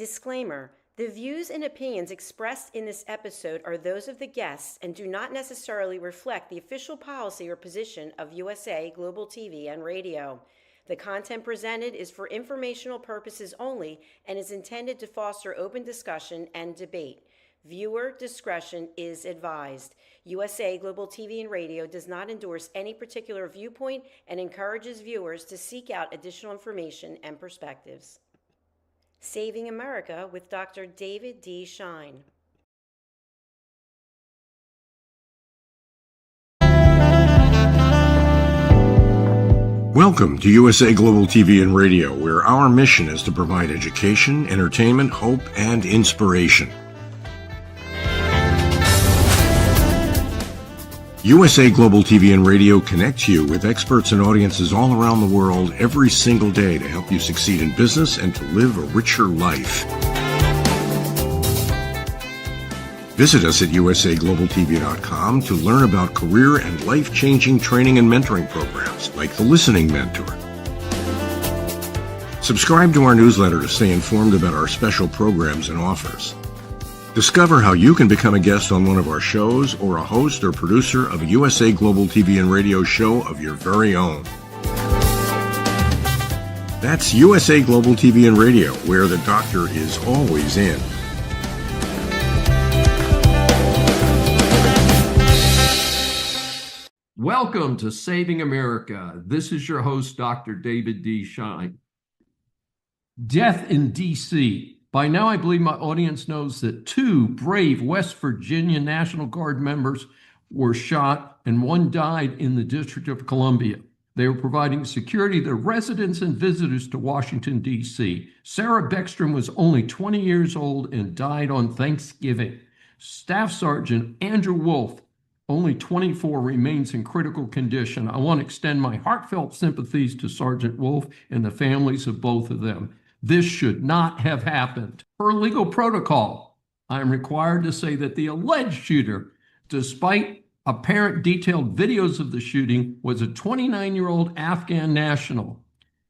Disclaimer: the views and opinions expressed in this episode are those of the guests and do not necessarily reflect the official policy or position of USA Global TV and Radio. The content presented is for informational purposes only and is intended to foster open discussion and debate. Viewer discretion is advised. USA Global TV and Radio does not endorse any particular viewpoint and encourages viewers to seek out additional information and perspectives. Saving America with Dr. David D. Schein. Welcome to USA Global TV and Radio, where our mission is to provide education, entertainment, hope, and inspiration. USA Global TV and Radio connects you with experts and audiences all around the world every single day to help you succeed in business and to live a richer life. Visit us at usaglobaltv.com to learn about career and life-changing training and mentoring programs like the Listening Mentor. Subscribe to our newsletter to stay informed about our special programs and offers. Discover how you can become a guest on one of our shows or a host or producer of a USA Global TV and Radio show of your very own. That's USA Global TV and Radio, where the doctor is always in. Welcome to Saving America. This is your host, Dr. David D. Schein. Death in D.C. By now, I believe my audience knows that 2 brave West Virginia National Guard members were shot and 1 died in the District of Columbia. They were providing security to residents and visitors to Washington, D.C. Sarah Beckstrom was only 20 years old and died on Thanksgiving. Staff Sgt. Andrew Wolfe, only 24, remains in critical condition. I want to extend my heartfelt sympathies to Sergeant Wolfe and the families of both of them. This should not have happened. Per legal protocol, I am required to say that the alleged shooter, despite apparent detailed videos of the shooting, was a 29-year-old Afghan national.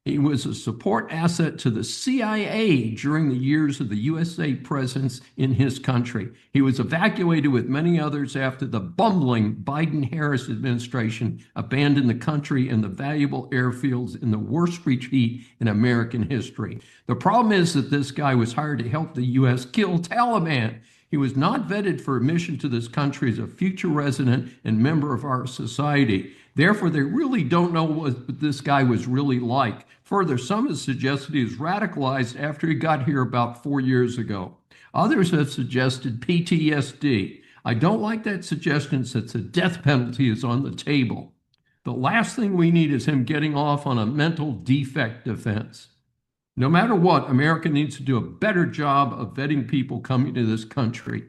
He was a support asset to the CIA during the years of the USA presence in his country. He was evacuated with many others after the bumbling Biden-Harris administration abandoned the country and the valuable airfields in the worst retreat in American history. The problem is that this guy was hired to help the U.S. kill Taliban. He was not vetted for admission to this country as a future resident and member of our society. Therefore, they really don't know what this guy was really like. Further, some have suggested he was radicalized after he got here about 4 years ago. Others have suggested PTSD. I don't like that suggestion since a death penalty is on the table. The last thing we need is him getting off on a mental defect defense. No matter what, America needs to do a better job of vetting people coming to this country.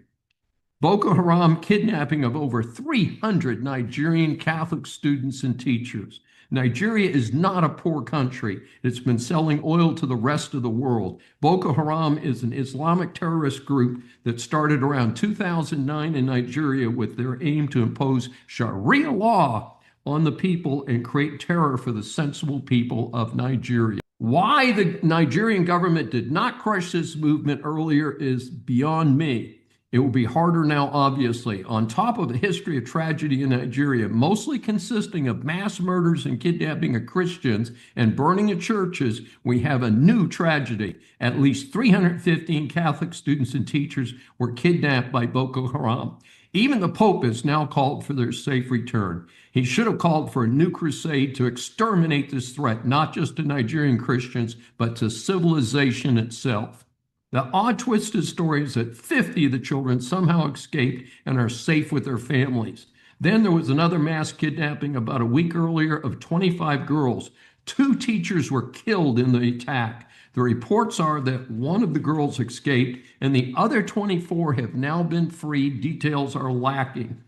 Boko Haram kidnapping of over 300 Nigerian Catholic students and teachers. Nigeria is not a poor country. It's been selling oil to the rest of the world. Boko Haram is an Islamic terrorist group that started around 2009 in Nigeria with their aim to impose Sharia law on the people and create terror for the sensible people of Nigeria. Why the Nigerian government did not crush this movement earlier is beyond me. It will be harder now, obviously. On top of a history of tragedy in Nigeria, mostly consisting of mass murders and kidnapping of Christians and burning of churches, we have a new tragedy. At least 315 Catholic students and teachers were kidnapped by Boko Haram. Even the Pope has now called for their safe return. He should have called for a new crusade to exterminate this threat, not just to Nigerian Christians, but to civilization itself. The odd twisted story is that 50 of the children somehow escaped and are safe with their families. Then there was another mass kidnapping about a week earlier of 25 girls. 2 teachers were killed in the attack. The reports are that one of the girls escaped and the other 24 have now been freed. Details are lacking.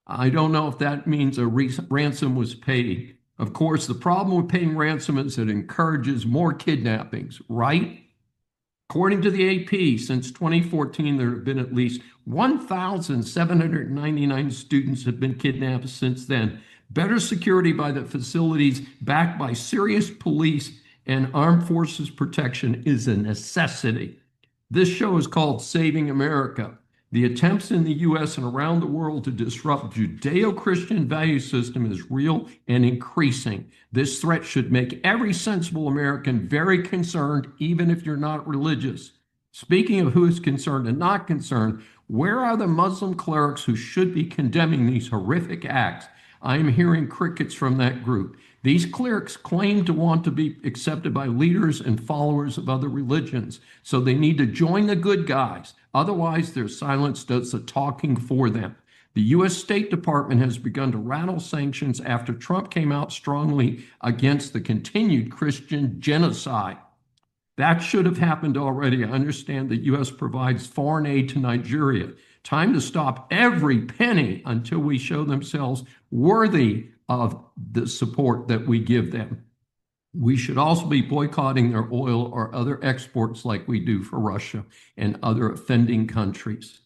I don't know if that means a ransom was paid. Of course, the problem with paying ransom is it encourages more kidnappings, right? According to the AP, since 2014, there have been at least 1,799 students have been kidnapped since then. Better security by the facilities backed by serious police and armed forces protection is a necessity. This show is called Saving America. The attempts in the U.S. and around the world to disrupt Judeo-Christian value system is real and increasing. This threat should make every sensible American very concerned, even if you're not religious. Speaking of who is concerned and not concerned, where are the Muslim clerics who should be condemning these horrific acts? I am hearing crickets from that group. These clerics claim to want to be accepted by leaders and followers of other religions, so they need to join the good guys. Otherwise, their silence does the talking for them. The U.S. State Department has begun to rattle sanctions after Trump came out strongly against the continued Christian genocide. That should have happened already. I understand the U.S. provides foreign aid to Nigeria. Time to stop every penny until we show themselves worthy of the support that we give them. We should also be boycotting their oil or other exports like we do for Russia and other offending countries.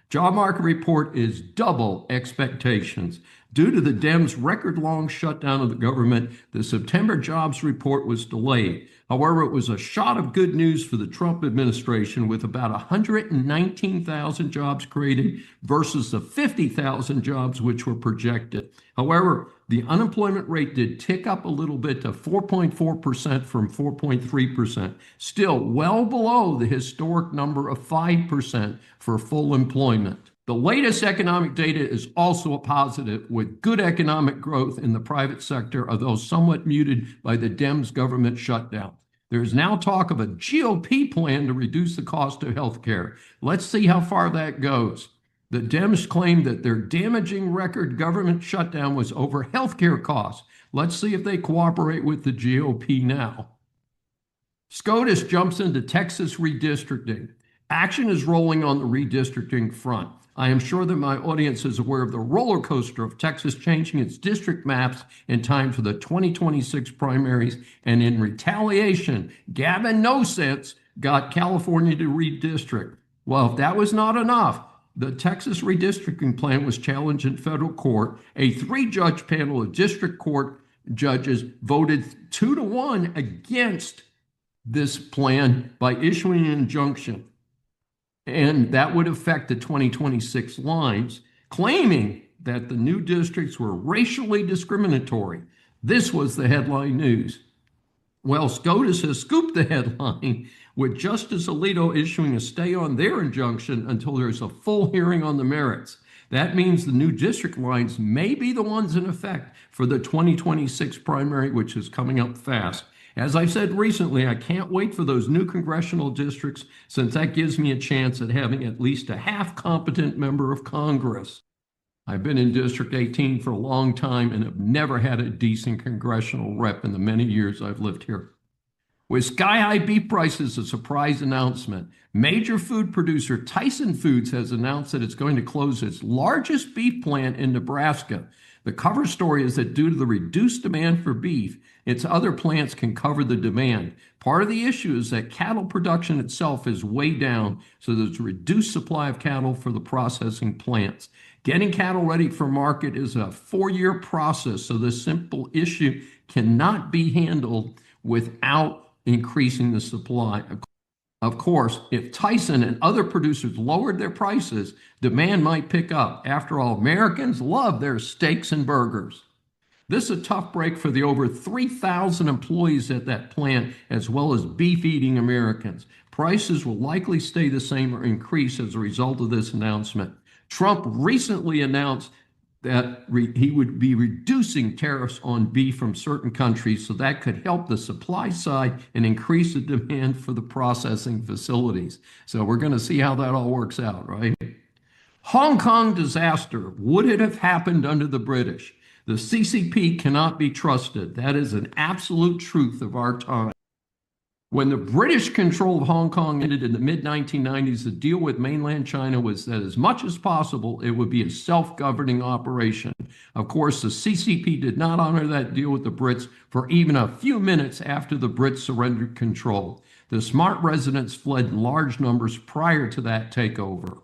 Job market report is double expectations. Due to the Dems' record-long shutdown of the government, the September jobs report was delayed. However, it was a shot of good news for the Trump administration, with about 119,000 jobs created versus the 50,000 jobs which were projected. However, the unemployment rate did tick up a little bit to 4.4% from 4.3%, still well below the historic number of 5% for full employment. The latest economic data is also a positive, with good economic growth in the private sector, although somewhat muted by the Dems government shutdown. There is now talk of a GOP plan to reduce the cost of health care. Let's see how far that goes. The Dems claim that their damaging record government shutdown was over health care costs. Let's see if they cooperate with the GOP now. SCOTUS jumps into Texas redistricting. Action is rolling on the redistricting front. I am sure that my audience is aware of the roller coaster of Texas changing its district maps in time for the 2026 primaries, and in retaliation, Gavin No Sense got California to redistrict. Well, if that was not enough, the Texas redistricting plan was challenged in federal court. A 3-judge panel of district court judges voted 2-1 against this plan by issuing an injunction. And that would affect the 2026 lines, claiming that the new districts were racially discriminatory. This was the headline news. Well, SCOTUS has scooped the headline, with Justice Alito issuing a stay on their injunction until there's a full hearing on the merits. That means the new district lines may be the ones in effect for the 2026 primary, which is coming up fast. As I've said recently, I can't wait for those new congressional districts, since that gives me a chance at having at least a half-competent member of Congress. I've been in District 18 for a long time and have never had a decent congressional rep in the many years I've lived here. With sky-high beef prices, a surprise announcement. Major food producer Tyson Foods has announced that it's going to close its largest beef plant in Nebraska. The cover story is that due to the reduced demand for beef, its other plants can cover the demand. Part of the issue is that cattle production itself is way down, so there's a reduced supply of cattle for the processing plants. Getting cattle ready for market is a 4-year process, so this simple issue cannot be handled without increasing the supply. Of course, if Tyson and other producers lowered their prices, demand might pick up. After all, Americans love their steaks and burgers. This is a tough break for the over 3,000 employees at that plant, as well as beef-eating Americans. Prices will likely stay the same or increase as a result of this announcement. Trump recently announced that he would be reducing tariffs on beef from certain countries, so that could help the supply side and increase the demand for the processing facilities. So we're going to see how that all works out, right? Hong Kong disaster. Would it have happened under the British? The CCP cannot be trusted. That is an absolute truth of our time. When the British control of Hong Kong ended in the mid-1990s, the deal with mainland China was that as much as possible, it would be a self-governing operation. Of course, the CCP did not honor that deal with the Brits for even a few minutes after the Brits surrendered control. The smart residents fled in large numbers prior to that takeover.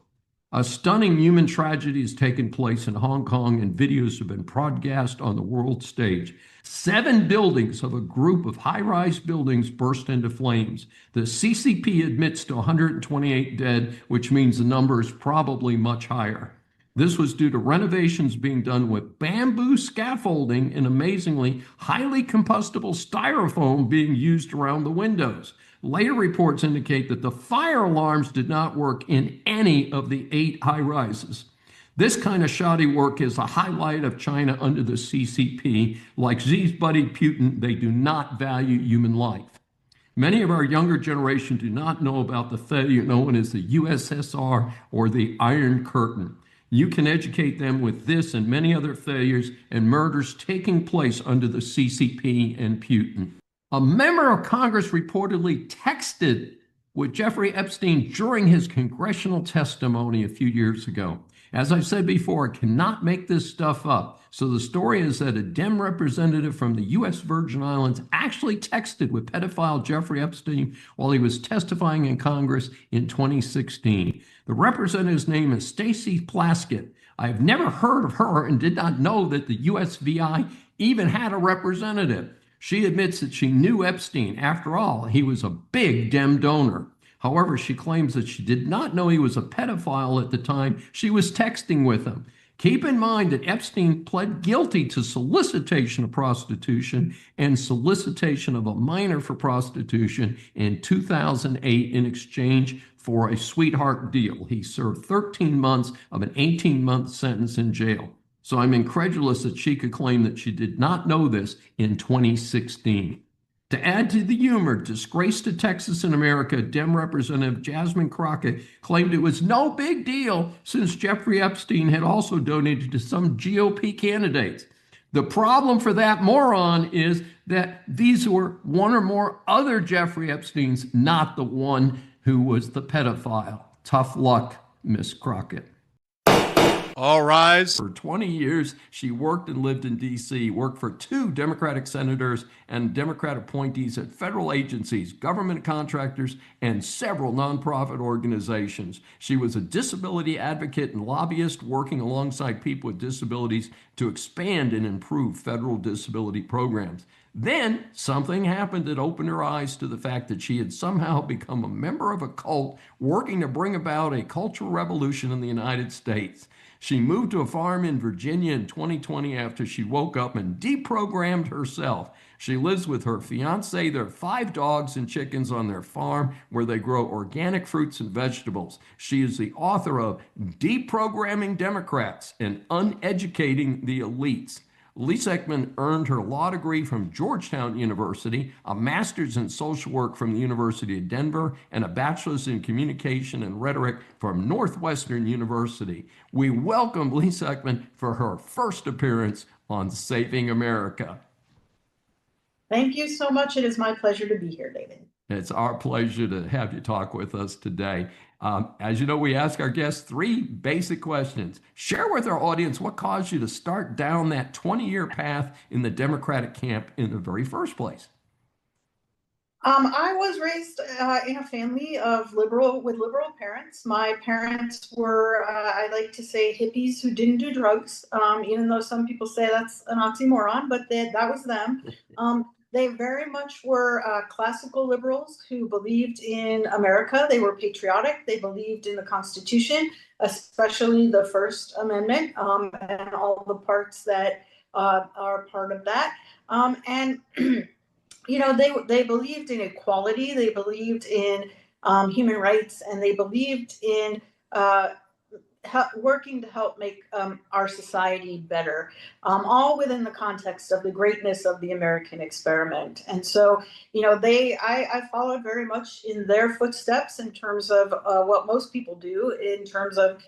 A stunning human tragedy has taken place in Hong Kong, and videos have been broadcast on the world stage. 7 buildings of a group of high-rise buildings burst into flames. The CCP admits to 128 dead, which means the number is probably much higher. This was due to renovations being done with bamboo scaffolding and amazingly highly combustible styrofoam being used around the windows. Later reports indicate that the fire alarms did not work in any of the 8 high-rises. This kind of shoddy work is a highlight of China under the CCP. Like Xi's buddy Putin, they do not value human life. Many of our younger generation do not know about the failure known as the USSR or the Iron Curtain. You can educate them with this and many other failures and murders taking place under the CCP and Putin. A member of Congress reportedly texted with Jeffrey Epstein during his congressional testimony a few years ago. As I've said before, I cannot make this stuff up. So the story is that a Dem representative from the U.S. Virgin Islands actually texted with pedophile Jeffrey Epstein while he was testifying in Congress in 2016. The representative's name is Stacey Plaskett. I've never heard of her and did not know that the USVI even had a representative. She admits that she knew Epstein. After all, he was a big Dem donor. However, she claims that she did not know he was a pedophile at the time she was texting with him. Keep in mind that Epstein pled guilty to solicitation of prostitution and solicitation of a minor for prostitution in 2008 in exchange for a sweetheart deal. He served 13 months of an 18-month sentence in jail. So I'm incredulous that she could claim that she did not know this in 2016. To add to the humor, disgrace to Texas and America, Dem Representative Jasmine Crockett claimed it was no big deal since Jeffrey Epstein had also donated to some GOP candidates. The problem for that moron is that these were one or more other Jeffrey Epsteins, not the one who was the pedophile. Tough luck, Miss Crockett. All rise. For 20 years, she worked and lived in D.C., worked for 2 Democratic senators and Democrat appointees at federal agencies, government contractors, and several nonprofit organizations. She was a disability advocate and lobbyist working alongside people with disabilities to expand and improve federal disability programs. Then something happened that opened her eyes to the fact that she had somehow become a member of a cult working to bring about a cultural revolution in the United States. She moved to a farm in Virginia in 2020 after she woke up and deprogrammed herself. She lives with her fiance, their 5 dogs and chickens on their farm where they grow organic fruits and vegetables. She is the author of Deprogramming Democrats and Uneducating the Elites. Lisa Ecman earned her law degree from Georgetown University, a master's in social work from the University of Denver, and a bachelor's in communication and rhetoric from Northwestern University. We welcome Lisa Ecman for her first appearance on Saving America. Thank you so much. It is my pleasure to be here, David. It's our pleasure to have you talk with us today. As you know, we ask our guests 3 basic questions. Share with our audience what caused you to start down that 20-year path in the Democratic camp in the very first place. I was raised in a family of liberal parents. My parents were, I like to say, hippies who didn't do drugs, even though some people say that's an oxymoron, but that was them. They very much were classical liberals who believed in America. They were patriotic. They believed in the Constitution, especially the First Amendment and all the parts that are part of that. And you know, they believed in equality. They believed in human rights, and they believed in working to help make our society better, all within the context of the greatness of the American experiment. And so, you know, I followed very much in their footsteps in terms of what most people do in terms of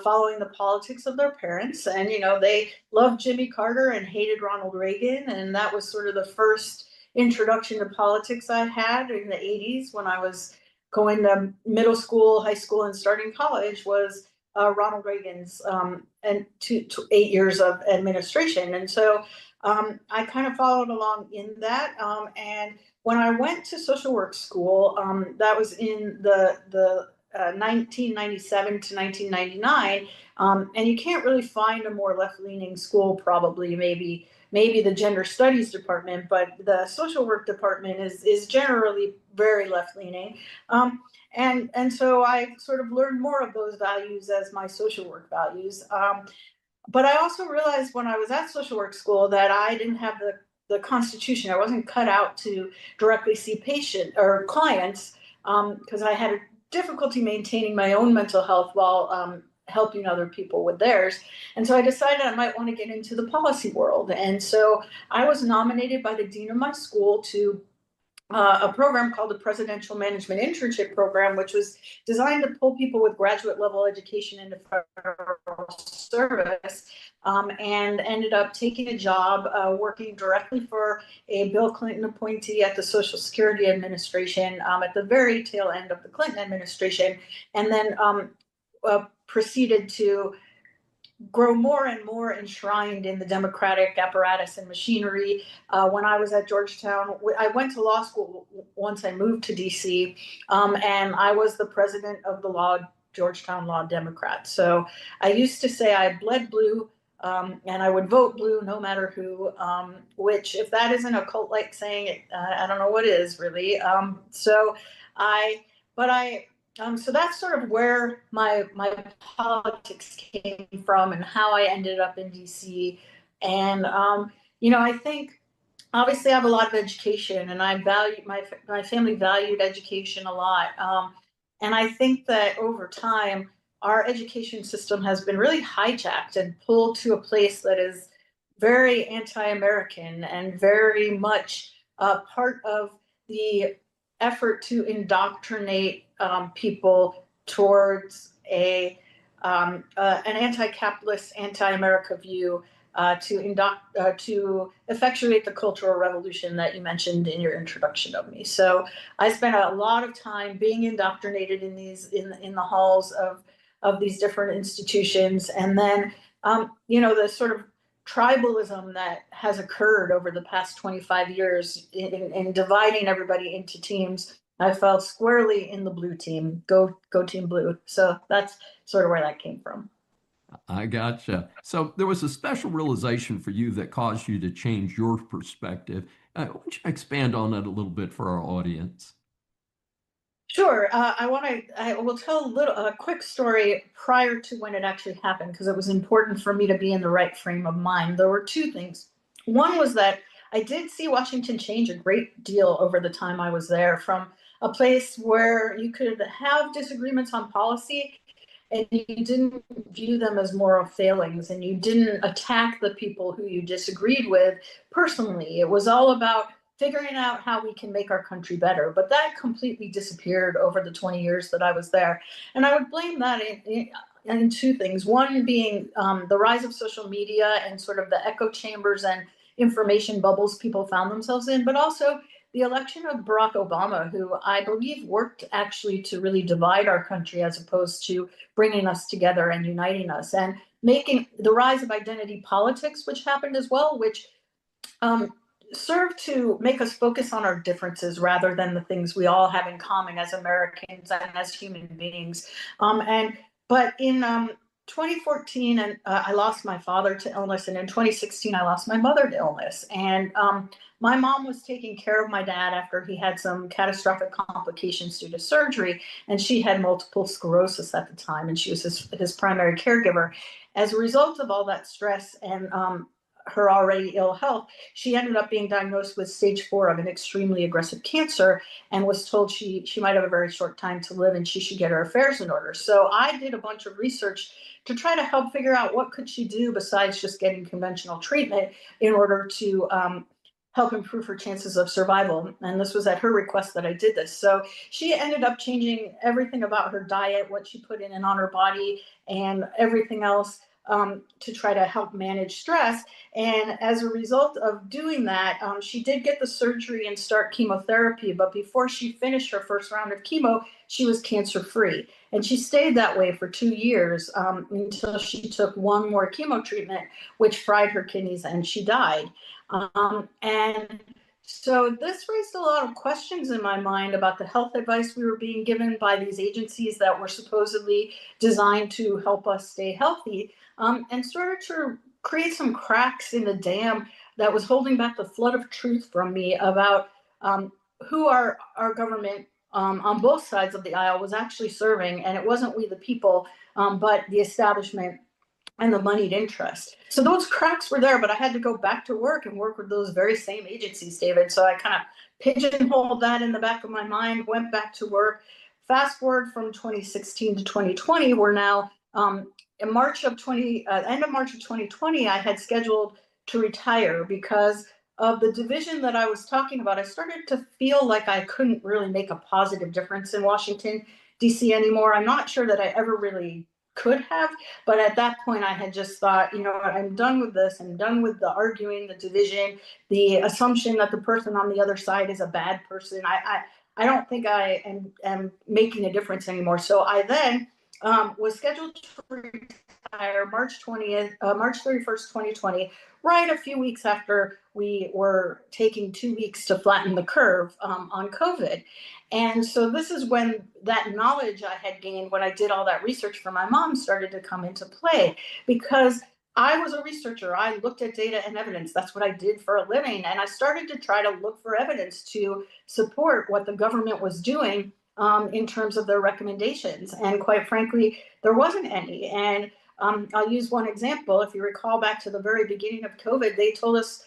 following the politics of their parents. And, you know, they loved Jimmy Carter and hated Ronald Reagan. And that was sort of the first introduction to politics I had in the 80s when I was going to middle school, high school, and starting college was Ronald Reagan's and 8 years of administration. And so I kind of followed along in that. And when I went to social work school, that was in the 1997 to 1999, and you can't really find a more left-leaning school, probably maybe the gender studies department, but the social work department is generally very left-leaning. And so I sort of learned more of those values as my social work values. But I also realized when I was at social work school that I didn't have the constitution. I wasn't cut out to directly see patient or clients, because I had a difficulty maintaining my own mental health while helping other people with theirs. And so I decided I might want to get into the policy world. And so I was nominated by the dean of my school to a program called the Presidential Management Internship Program, which was designed to pull people with graduate level education into federal service, and ended up taking a job working directly for a Bill Clinton appointee at the Social Security Administration at the very tail end of the Clinton administration, and then proceeded to grow more and more enshrined in the democratic apparatus and machinery. When I was at Georgetown, I went to law school once I moved to D.C., and I was the president of the Georgetown Law Democrats. So I used to say I bled blue, and I would vote blue no matter who, which, if that isn't a cult-like saying, I don't know what is, really. So that's sort of where my politics came from and how I ended up in DC. And I think obviously I have a lot of education, and I value my family valued education a lot. And I think that over time, our education system has been really hijacked and pulled to a place that is very anti-American and very much part of the effort to indoctrinate people towards an anti-capitalist, anti-America view, to effectuate the cultural revolution that you mentioned in your introduction of me. So I spent a lot of time being indoctrinated in the halls of these different institutions, and then the sort of tribalism that has occurred over the past 25 years in dividing everybody into teams. I fell squarely in the blue team. Go team blue. So that's sort of where that came from. I gotcha. So there was a special realization for you that caused you to change your perspective. Why don't you expand on that a little bit for our audience? Sure. I will tell a quick story prior to when it actually happened, because it was important for me to be in the right frame of mind. There were two things. One was that I did see Washington change a great deal over the time I was there, from a place where you could have disagreements on policy and you didn't view them as moral failings, and you didn't attack the people who you disagreed with personally. It was all about figuring out how we can make our country better. But that completely disappeared over the 20 years that I was there. And I would blame that in two things. One being the rise of social media and sort of the echo chambers and information bubbles people found themselves in, but also the election of Barack Obama, who I believe worked actually to really divide our country as opposed to bringing us together and uniting us, and making the rise of identity politics, which happened as well, which served to make us focus on our differences rather than the things we all have in common as Americans and as human beings. But in 2014, and I lost my father to illness, and in 2016, I lost my mother to illness. And my mom was taking care of my dad after he had some catastrophic complications due to surgery, and she had multiple sclerosis at the time, and she was his primary caregiver. As a result of all that stress and her already ill health, she ended up being diagnosed with stage 4 of an extremely aggressive cancer, and was told she might have a very short time to live and she should get her affairs in order. So I did a bunch of research to try to help figure out what could she do besides just getting conventional treatment in order to help improve her chances of survival. And this was at her request that I did this. So she ended up changing everything about her diet, what she put in and on her body, and everything else to try to help manage stress. And as a result of doing that, she did get the surgery and start chemotherapy. But before she finished her first round of chemo, she was cancer-free. And she stayed that way for 2 years until she took one more chemo treatment, which fried her kidneys, and she died. And So this raised a lot of questions in my mind about the health advice we were being given by these agencies that were supposedly designed to help us stay healthy, and started to create some cracks in the dam that was holding back the flood of truth from me about who our government on both sides of the aisle was actually serving. And it wasn't we the people, but the establishment and the moneyed interest. So those cracks were there, but I had to go back to work and work with those very same agencies, David. So I kind of pigeonholed that in the back of my mind, went back to work. Fast forward from 2016 to 2020, we're now in end of March of 2020, I had scheduled to retire because of the division that I was talking about. I started to feel like I couldn't really make a positive difference in Washington, D.C. anymore. I'm not sure that I ever really could have, but at that point I had just thought, you know what, I'm done with this. I'm done with the arguing, the division, the assumption that the person on the other side is a bad person. I don't think I am making a difference anymore. So I then was scheduled to retire March 31st, 2020, right a few weeks after we were taking 2 weeks to flatten the curve on COVID. And so this is when that knowledge I had gained when I did all that research for my mom started to come into play, because I was a researcher. I looked at data and evidence. That's what I did for a living. And I started to try to look for evidence to support what the government was doing in terms of their recommendations. And quite frankly, there wasn't any. And I'll use one example. If you recall back to the very beginning of COVID, they told us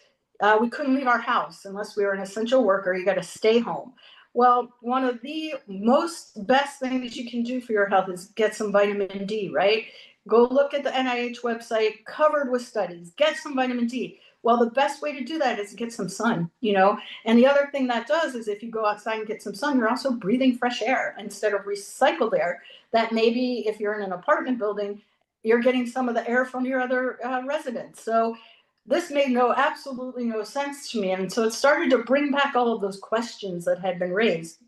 we couldn't leave our house unless we were an essential worker. You got to stay home. Well, one of the most best things you can do for your health is get some vitamin D, right? Go look at the NIH website covered with studies, get some vitamin D. Well, the best way to do that is to get some sun, you know? And the other thing that does is if you go outside and get some sun, you're also breathing fresh air instead of recycled air that maybe if you're in an apartment building, you're getting some of the air from your other residents. So this made absolutely no sense to me. And so it started to bring back all of those questions that had been raised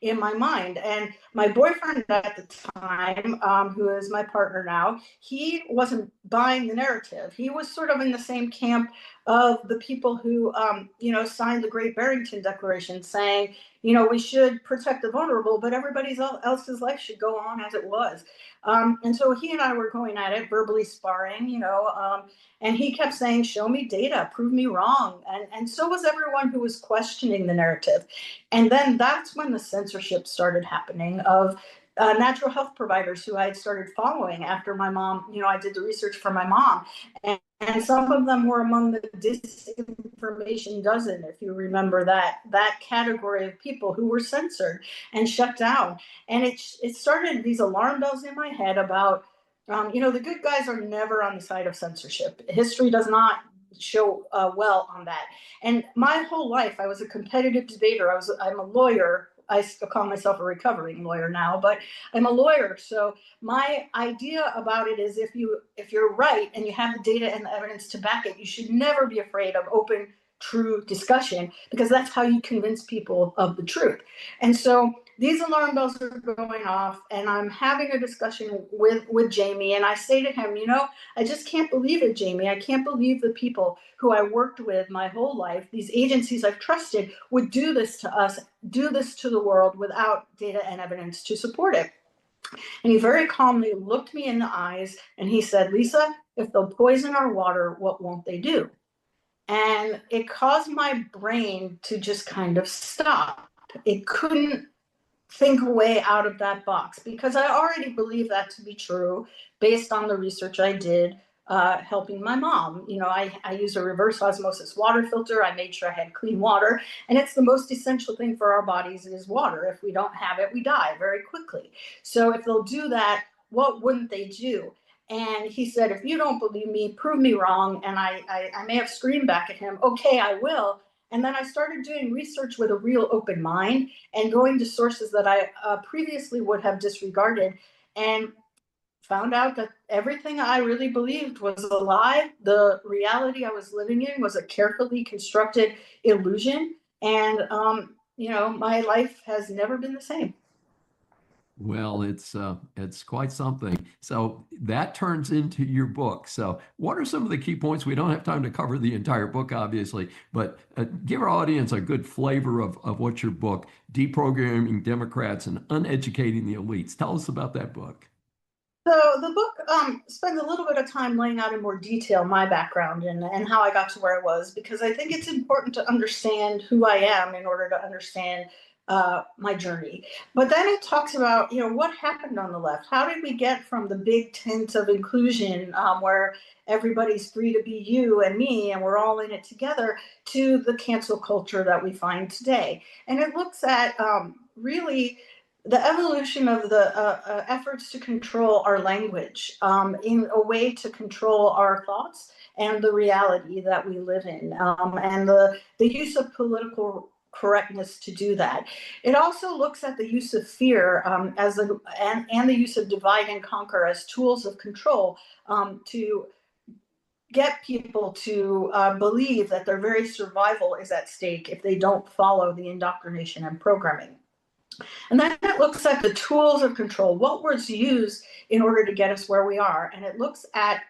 in my mind. And my boyfriend at the time, who is my partner now, he wasn't buying the narrative. He was sort of in the same camp of the people who, signed the Great Barrington Declaration saying, we should protect the vulnerable, but everybody else's life should go on as it was. And so he and I were going at it, verbally sparring, and he kept saying, show me data, prove me wrong. And so was everyone who was questioning the narrative. And then that's when the censorship started happening of natural health providers who I had started following after my mom, I did the research for my mom. And some of them were among the disinformation dozen, if you remember that category of people who were censored and shut down. And it started these alarm bells in my head about, the good guys are never on the side of censorship. History does not show well on that. And my whole life, I was a competitive debater. I'm a lawyer. I still call myself a recovering lawyer now, but I'm a lawyer. So my idea about it is if you're right and you have the data and the evidence to back it, you should never be afraid of open, true discussion, because that's how you convince people of the truth. And so these alarm bells are going off, and I'm having a discussion with Jamie, and I say to him, I just can't believe it, Jamie. I can't believe the people who I worked with my whole life, these agencies I've trusted, would do this to us, do this to the world without data and evidence to support it. And he very calmly looked me in the eyes and he said, Lisa, if they'll poison our water, what won't they do? And it caused my brain to just kind of stop. It couldn't think a way out of that box because I already believe that to be true based on the research I did helping my mom. I use a reverse osmosis water filter. I made sure I had clean water, and it's the most essential thing for our bodies is water. If we don't have it, we die very quickly. So if they'll do that, what wouldn't they do? And he said, if you don't believe me, prove me wrong. And I may have screamed back at him, okay, I will. And then I started doing research with a real open mind and going to sources that I previously would have disregarded, and found out that everything I really believed was a lie. The reality I was living in was a carefully constructed illusion. And, my life has never been the same. Well, it's quite something. So that turns into your book. So what are some of the key points? We don't have time to cover the entire book, obviously, but give our audience a good flavor of what your book, Deprogramming Democrats and Uneducating the Elites. Tell us about that book. So the book spends a little bit of time laying out in more detail my background and how I got to where I was, because I think it's important to understand who I am in order to understand my journey. But then it talks about, what happened on the left. How did we get from the big tent of inclusion, where everybody's free to be you and me and we're all in it together, to the cancel culture that we find today? And it looks at really the evolution of the efforts to control our language, in a way to control our thoughts and the reality that we live in, and the use of political correctness to do that. It also looks at the use of fear, and the use of divide and conquer as tools of control, to get people to believe that their very survival is at stake if they don't follow the indoctrination and programming. And then it looks at the tools of control, what words used in order to get us where we are. And it looks at,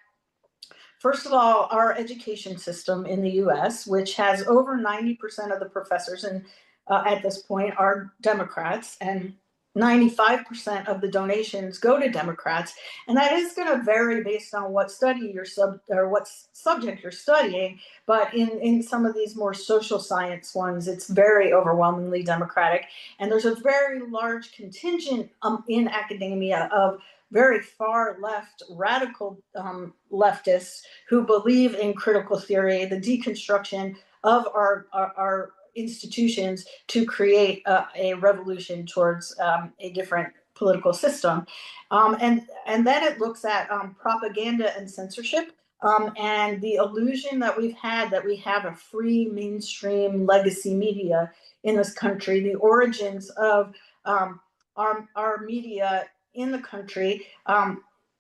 first of all, our education system in the US, which has over 90% of the professors at this point are Democrats, and 95% of the donations go to Democrats. And that is going to vary based on what what subject you're studying. But in some of these more social science ones, it's very overwhelmingly Democratic. And there's a very large contingent in academia of very far left, radical leftists who believe in critical theory, the deconstruction of our institutions to create a revolution towards a different political system. And then it looks at propaganda and censorship, and the illusion that we've had that we have a free mainstream legacy media in this country, the origins of our media in the country,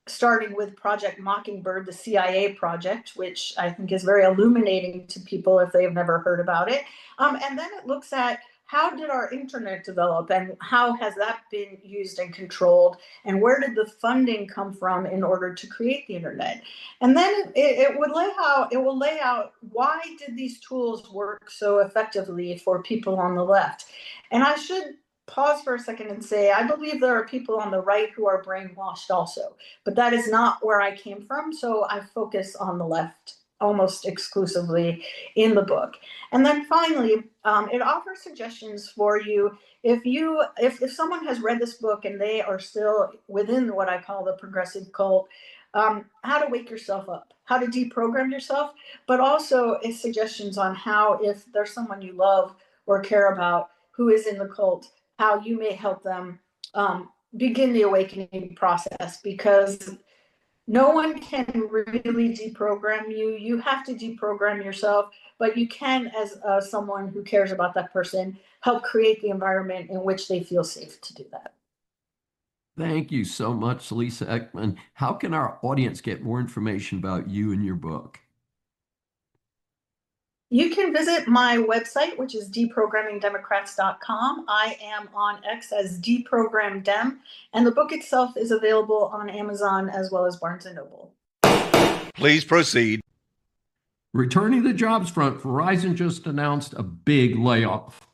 starting with Project Mockingbird, the CIA project, which I think is very illuminating to people if they've never heard about it. And then it looks at how did our internet develop and how has that been used and controlled, and where did the funding come from in order to create the internet? And then it will lay out why did these tools work so effectively for people on the left. And I should pause for a second and say, I believe there are people on the right who are brainwashed also, but that is not where I came from. So I focus on the left almost exclusively in the book. And then finally, it offers suggestions for you if someone has read this book and they are still within what I call the progressive cult, how to wake yourself up, how to deprogram yourself, but also it's suggestions on how, if there's someone you love or care about who is in the cult, how you may help them begin the awakening process, because no one can really deprogram you. You have to deprogram yourself, but you can, as someone who cares about that person, help create the environment in which they feel safe to do that. Thank you so much, Lisa Ecman. How can our audience get more information about you and your book? You can visit my website, which is deprogrammingdemocrats.com. I am on X as deprogramdem, and the book itself is available on Amazon as well as Barnes & Noble. Please proceed. Returning to the jobs front, Verizon just announced a big layoff.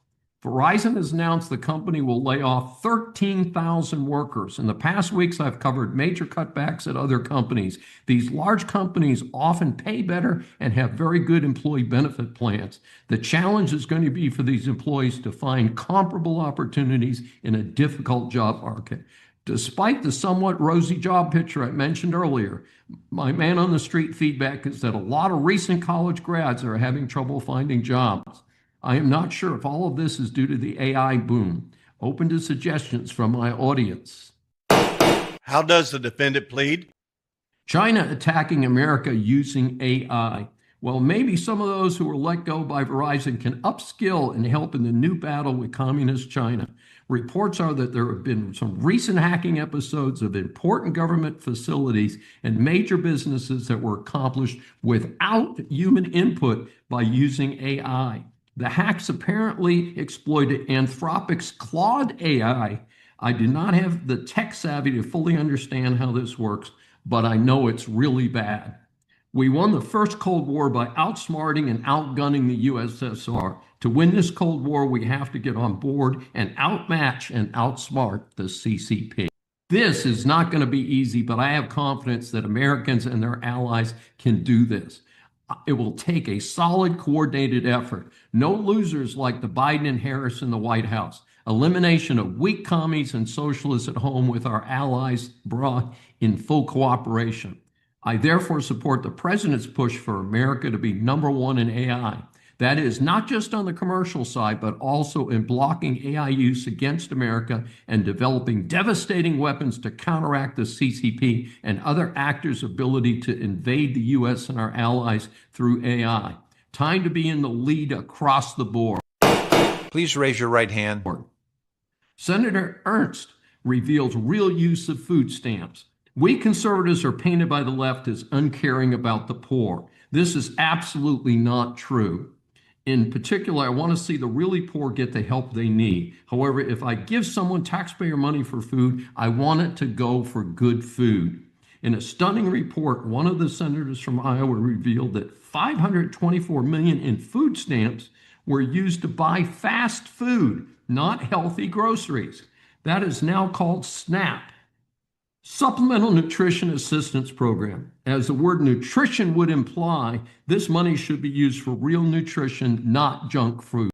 Verizon has announced the company will lay off 13,000 workers. In the past weeks, I've covered major cutbacks at other companies. These large companies often pay better and have very good employee benefit plans. The challenge is going to be for these employees to find comparable opportunities in a difficult job market. Despite the somewhat rosy job picture I mentioned earlier, my man on the street feedback is that a lot of recent college grads are having trouble finding jobs. I am not sure if all of this is due to the AI boom. Open to suggestions from my audience. How does the defendant plead? China attacking America using AI. Well, maybe some of those who were let go by Verizon can upskill and help in the new battle with communist China. Reports are that there have been some recent hacking episodes of important government facilities and major businesses that were accomplished without human input by using AI. The hacks apparently exploited Anthropic's Claude AI, I do not have the tech savvy to fully understand how this works, but I know it's really bad. We won the first Cold War by outsmarting and outgunning the USSR. To win this Cold War, we have to get on board and outmatch and outsmart the CCP. This is not going to be easy, but I have confidence that Americans and their allies can do this. It will take a solid, coordinated effort. No losers like the Biden and Harris in the White House. Elimination of weak commies and socialists at home with our allies abroad in full cooperation. I therefore support the president's push for America to be #1 in AI. That is not just on the commercial side, but also in blocking AI use against America and developing devastating weapons to counteract the CCP and other actors' ability to invade the U.S. and our allies through AI. Time to be in the lead across the board. Please raise your right hand. Senator Ernst reveals real use of food stamps. We conservatives are painted by the left as uncaring about the poor. This is absolutely not true. In particular, I want to see the really poor get the help they need. However, if I give someone taxpayer money for food, I want it to go for good food. In a stunning report, one of the senators from Iowa revealed that $524 million in food stamps were used to buy fast food, not healthy groceries. That is now called SNAP. Supplemental Nutrition Assistance Program. As the word nutrition would imply, this money should be used for real nutrition, not junk food.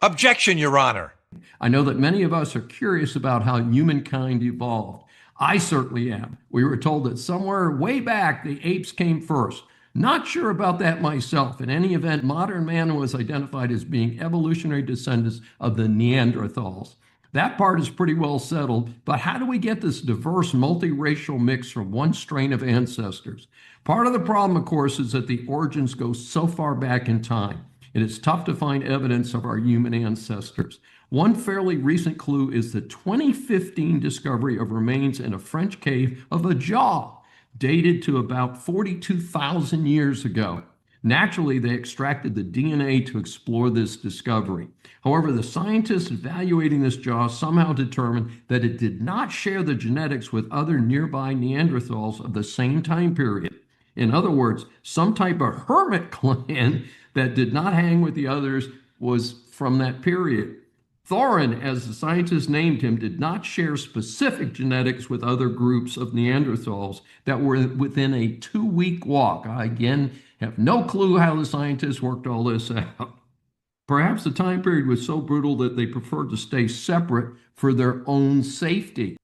Objection, Your Honor. I know that many of us are curious about how humankind evolved. I certainly am. We were told that somewhere way back, the apes came first. Not sure about that myself. In any event, modern man was identified as being evolutionary descendants of the Neanderthals. That part is pretty well settled, but how do we get this diverse multiracial mix from one strain of ancestors? Part of the problem, of course, is that the origins go so far back in time, and it's tough to find evidence of our human ancestors. One fairly recent clue is the 2015 discovery of remains in a French cave of a jaw, dated to about 42,000 years ago. Naturally, they extracted the DNA to explore this discovery. However, the scientists evaluating this jaw somehow determined that it did not share the genetics with other nearby Neanderthals of the same time period. In other words, some type of hermit clan that did not hang with the others was from that period. Thorin, as the scientists named him, did not share specific genetics with other groups of Neanderthals that were within a 2-week walk. I, again, have no clue how the scientists worked all this out. Perhaps the time period was so brutal that they preferred to stay separate for their own safety.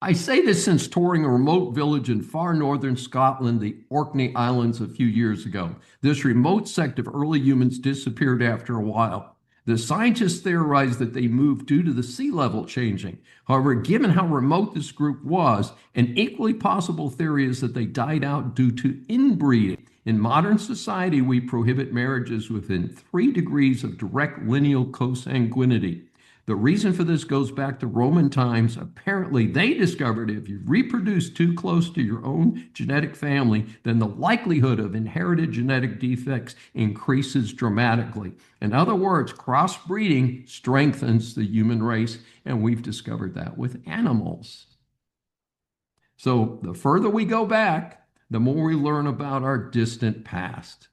I say this since touring a remote village in far northern Scotland, the Orkney Islands, a few years ago. This remote sect of early humans disappeared after a while. The scientists theorized that they moved due to the sea level changing. However, given how remote this group was, an equally possible theory is that they died out due to inbreeding. In modern society, we prohibit marriages within 3 degrees of direct lineal consanguinity. The reason for this goes back to Roman times. Apparently, they discovered if you reproduce too close to your own genetic family, then the likelihood of inherited genetic defects increases dramatically. In other words, crossbreeding strengthens the human race, and we've discovered that with animals. So the further we go back, the more we learn about our distant past.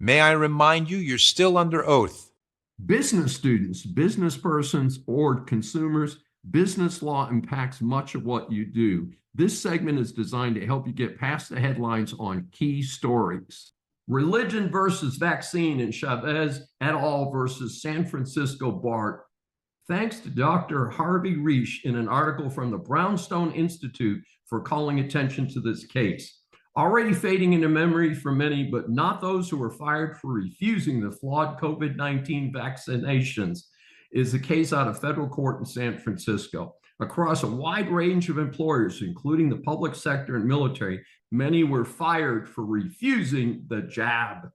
May I remind you, you're still under oath. Business students, business persons, or consumers, business law impacts much of what you do. This segment is designed to help you get past the headlines on key stories. Religion versus vaccine in Chavez et al. Versus San Francisco BART. Thanks to Dr. Harvey Reish in an article from the Brownstone Institute for calling attention to this case. Already fading into memory for many, but not those who were fired for refusing the flawed COVID-19 vaccinations, is the case out of federal court in San Francisco. Across a wide range of employers, including the public sector and military, many were fired for refusing the jab.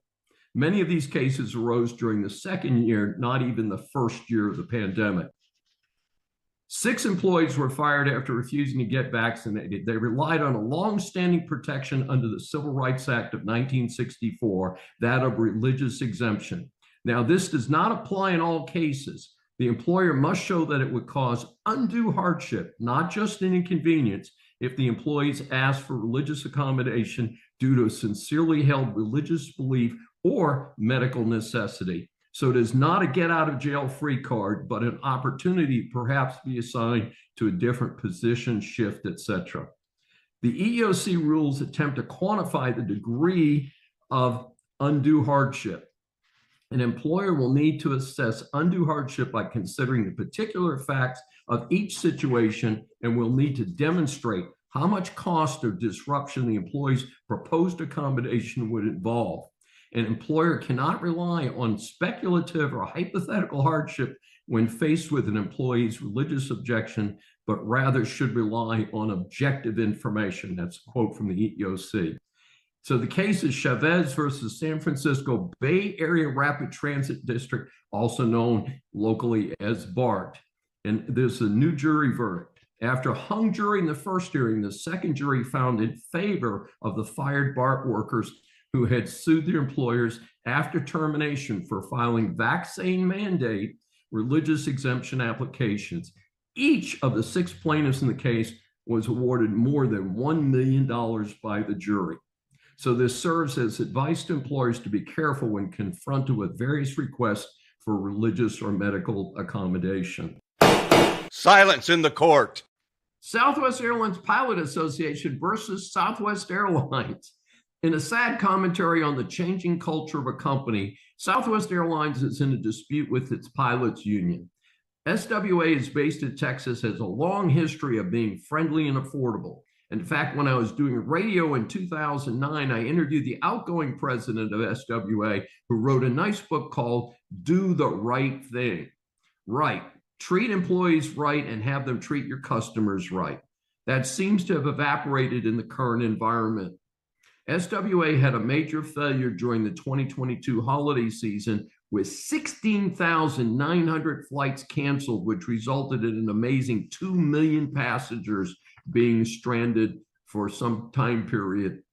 Many of these cases arose during the second year, not even the first year of the pandemic. 6 employees were fired after refusing to get vaccinated. They relied on a long-standing protection under the Civil Rights Act of 1964, that of religious exemption. Now, this does not apply in all cases. The employer must show that it would cause undue hardship, not just an inconvenience, if the employees ask for religious accommodation due to a sincerely held religious belief or medical necessity. So it is not a get out of jail free card, but an opportunity to perhaps be assigned to a different position, shift, etc. The EEOC rules attempt to quantify the degree of undue hardship. An employer will need to assess undue hardship by considering the particular facts of each situation and will need to demonstrate how much cost or disruption the employee's proposed accommodation would involve. An employer cannot rely on speculative or hypothetical hardship when faced with an employee's religious objection, but rather should rely on objective information. That's a quote from the EEOC. So the case is Chavez versus San Francisco Bay Area Rapid Transit District, also known locally as BART. And there's a new jury verdict. After a hung jury in the first hearing, the second jury found in favor of the fired BART workers who had sued their employers after termination for filing vaccine mandate religious exemption applications. Each of the 6 plaintiffs in the case was awarded more than $1 million by the jury. So this serves as advice to employers to be careful when confronted with various requests for religious or medical accommodation. Silence in the court. Southwest Airlines Pilot Association versus Southwest Airlines. In a sad commentary on the changing culture of a company, Southwest Airlines is in a dispute with its pilots union. SWA is based in Texas, has a long history of being friendly and affordable. In fact, when I was doing radio in 2009, I interviewed the outgoing president of SWA, who wrote a nice book called Do the Right Thing. Right. Treat employees right and have them treat your customers right. That seems to have evaporated in the current environment. SWA had a major failure during the 2022 holiday season with 16,900 flights canceled, which resulted in an amazing 2 million passengers being stranded for some time period.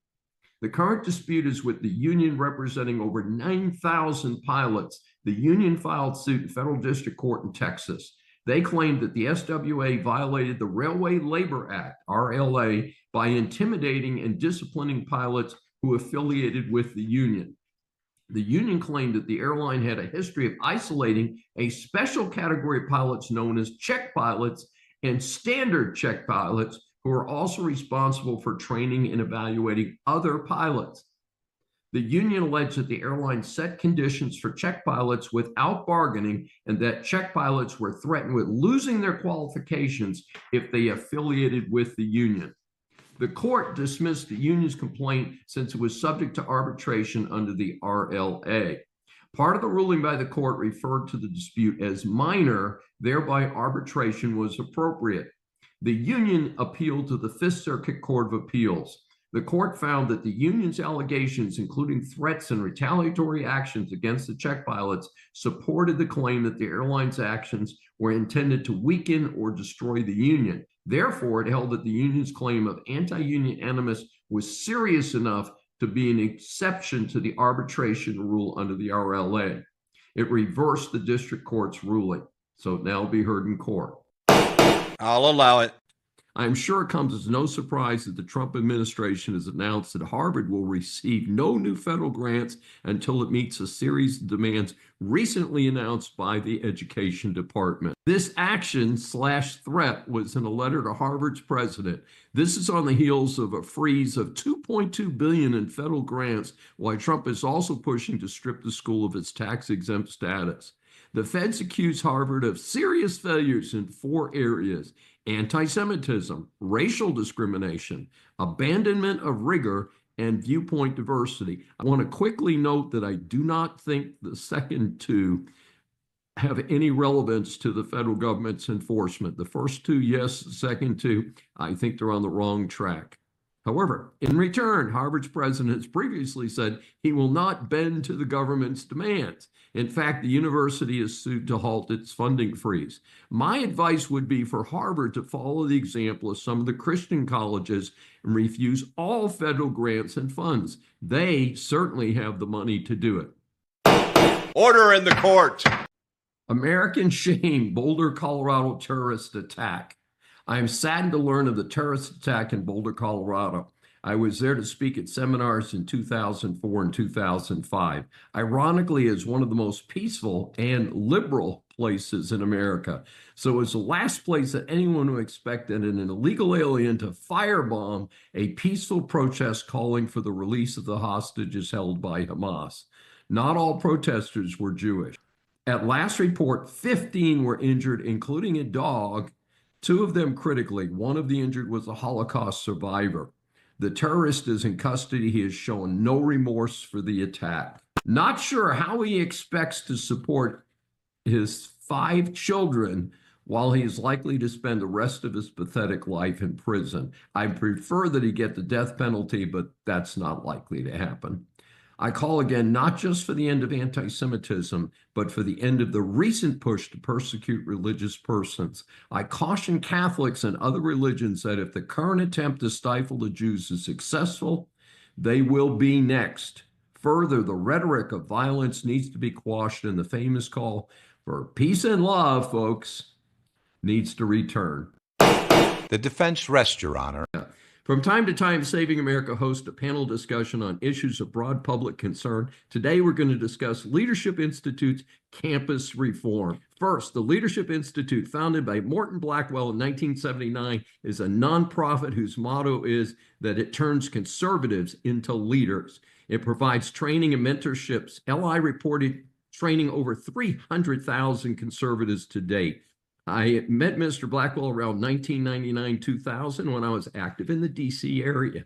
The current dispute is with the union representing over 9,000 pilots. The union filed suit in federal district court in Texas. They claimed that the SWA violated the Railway Labor Act, RLA, by intimidating and disciplining pilots who affiliated with the union. The union claimed that the airline had a history of isolating a special category of pilots known as check pilots and standard check pilots, who are also responsible for training and evaluating other pilots. The union alleged that the airline set conditions for check pilots without bargaining and that check pilots were threatened with losing their qualifications if they affiliated with the union. The court dismissed the union's complaint since it was subject to arbitration under the RLA. Part of the ruling by the court referred to the dispute as minor, thereby arbitration was appropriate. The union appealed to the Fifth Circuit Court of Appeals. The court found that the union's allegations, including threats and retaliatory actions against the check pilots, supported the claim that the airline's actions were intended to weaken or destroy the union. Therefore, it held that the union's claim of anti-union animus was serious enough to be an exception to the arbitration rule under the RLA. It reversed the district court's ruling, so it now will be heard in court. I'll allow it. I'm sure it comes as no surprise that the Trump administration has announced that Harvard will receive no new federal grants until it meets a series of demands recently announced by the Education Department. This action/threat was in a letter to Harvard's president. This is on the heels of a freeze of $2.2 billion in federal grants, while Trump is also pushing to strip the school of its tax-exempt status. The feds accuse Harvard of serious failures in 4 areas: anti-Semitism, racial discrimination, abandonment of rigor, and viewpoint diversity. I want to quickly note that I do not think the second 2 have any relevance to the federal government's enforcement. The first 2, yes. The second 2, I think they're on the wrong track. However, in return, Harvard's president has previously said he will not bend to the government's demands. In fact, the university is sued to halt its funding freeze. My advice would be for Harvard to follow the example of some of the Christian colleges and refuse all federal grants and funds. They certainly have the money to do it. Order in the court. American shame, Boulder, Colorado terrorist attack. I am saddened to learn of the terrorist attack in Boulder, Colorado. I was there to speak at seminars in 2004 and 2005. Ironically, it's one of the most peaceful and liberal places in America. So it's the last place that anyone would expect an illegal alien to firebomb a peaceful protest calling for the release of the hostages held by Hamas. Not all protesters were Jewish. At last report, 15 were injured, including a dog, 2 of them critically. One of the injured was a Holocaust survivor. The terrorist is in custody. He has shown no remorse for the attack. Not sure how he expects to support his 5 children while he is likely to spend the rest of his pathetic life in prison. I prefer that he get the death penalty, but that's not likely to happen. I call again, not just for the end of anti-Semitism, but for the end of the recent push to persecute religious persons. I caution Catholics and other religions that if the current attempt to stifle the Jews is successful, they will be next. Further, the rhetoric of violence needs to be quashed, and the famous call for peace and love, folks, needs to return. The defense rests, Your Honor. From time to time, Saving America hosts a panel discussion on issues of broad public concern. Today, we're going to discuss Leadership Institute's campus reform. First, the Leadership Institute, founded by Morton Blackwell in 1979, is a nonprofit whose motto is that it turns conservatives into leaders. It provides training and mentorships. LI reported training over 300,000 conservatives to date. I met Mr. Blackwell around 1999-2000 when I was active in the D.C. area.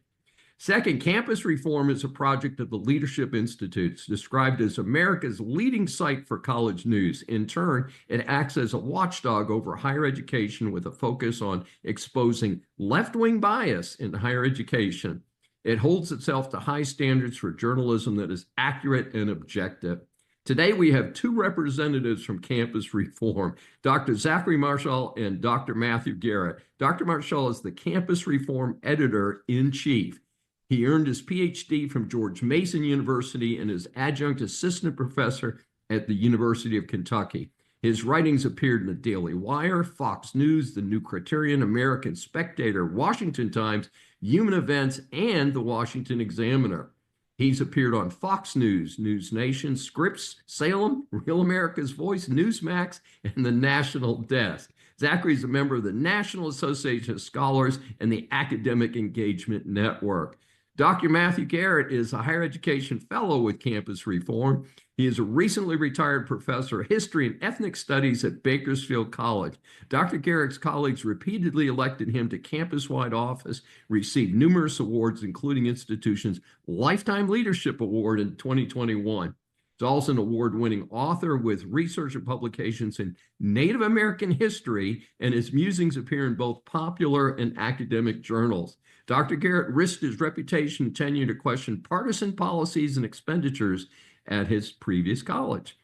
Second, campus reform is a project of the Leadership Institute, described as America's leading site for college news. In turn, it acts as a watchdog over higher education with a focus on exposing left-wing bias in higher education. It holds itself to high standards for journalism that is accurate and objective. Today, we have 2 representatives from campus reform, Dr. Zachary Marshall and Dr. Matthew Garrett. Dr. Marshall is the campus reform editor-in-chief. He earned his PhD from George Mason University and is adjunct assistant professor at the University of Kentucky. His writings appeared in the Daily Wire, Fox News, The New Criterion, American Spectator, Washington Times, Human Events, and the Washington Examiner. He's appeared on Fox News, News Nation, Scripps, Salem, Real America's Voice, Newsmax, and the National Desk. Zachary is a member of the National Association of Scholars and the Academic Engagement Network. Dr. Matthew Garrett is a higher education fellow with Campus Reform. He is a recently retired professor of history and ethnic studies at Bakersfield College. Dr. Garrett's colleagues repeatedly elected him to campus-wide office, received numerous awards, including institution's Lifetime Leadership Award in 2021. He's also an award-winning author with research and publications in Native American history, and his musings appear in both popular and academic journals. Dr. Garrett risked his reputation and tenure to question partisan policies and expenditures at his previous college,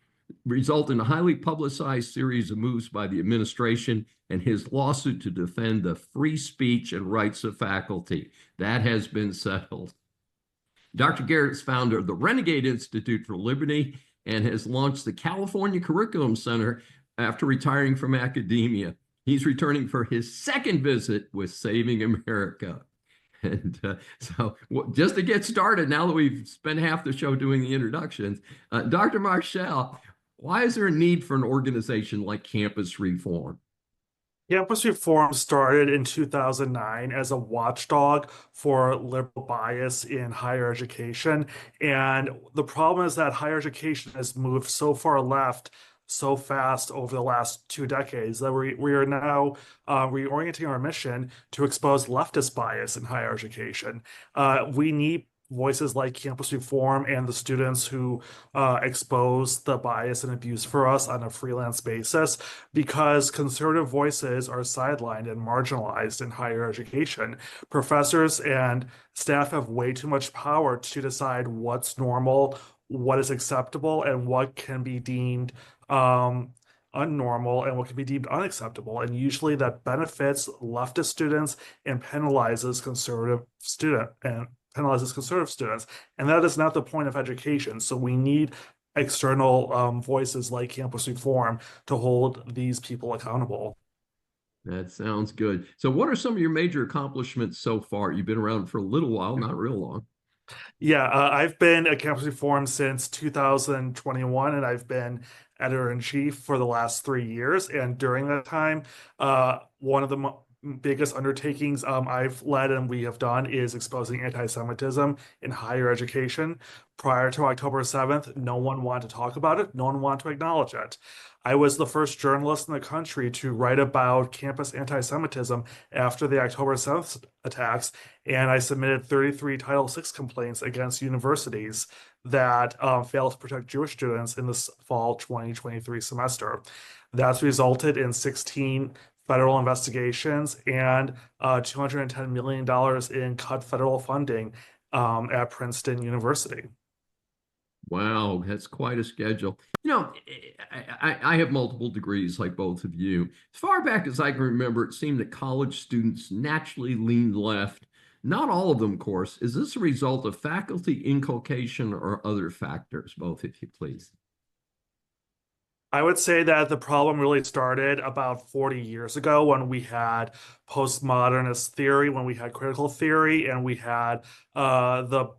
result in a highly publicized series of moves by the administration and his lawsuit to defend the free speech and rights of faculty. That has been settled. Dr. Garrett is founder of the Renegade Institute for Liberty and has launched the California Curriculum Center after retiring from academia. He's returning for his second visit with Saving America. And so just to get started, now that we've spent half the show doing the introductions, Dr. Marshall, why is there a need for an organization like Campus Reform? Campus Reform started in 2009 as a watchdog for liberal bias in higher education. And the problem is that higher education has moved so far left so fast over the last 2 decades that we are now reorienting our mission to expose leftist bias in higher education. We need voices like Campus Reform and the students who expose the bias and abuse for us on a freelance basis, because conservative voices are sidelined and marginalized in higher education. Professors and staff have way too much power to decide what's normal, what is acceptable, and what can be deemed unnormal and what can be deemed unacceptable. And usually that benefits leftist students and penalizes conservative students. And that is not the point of education. So we need external voices like Campus Reform to hold these people accountable. That sounds good. So what are some of your major accomplishments so far? You've been around for a little while, not real long. Yeah, I've been at Campus Reform since 2021, and I've been editor-in-chief for the last 3 years. And during that time, one of the biggest undertakings I've led and we have done is exposing anti-Semitism in higher education. Prior to October 7th, no one wanted to talk about it. No one wanted to acknowledge it. I was the first journalist in the country to write about campus anti-Semitism after the October 7th attacks, and I submitted 33 Title VI complaints against universities that failed to protect Jewish students in this fall 2023 semester. That's resulted in 16 federal investigations and $210 million in cut federal funding at Princeton University. Wow, that's quite a schedule. I have multiple degrees like both of you. As far back as I can remember, it seemed that college students naturally leaned left. Not all of them, of course. Is this a result of faculty inculcation or other factors? Both, if you please. I would say that the problem really started about 40 years ago when we had postmodernist theory, when we had critical theory, and we had the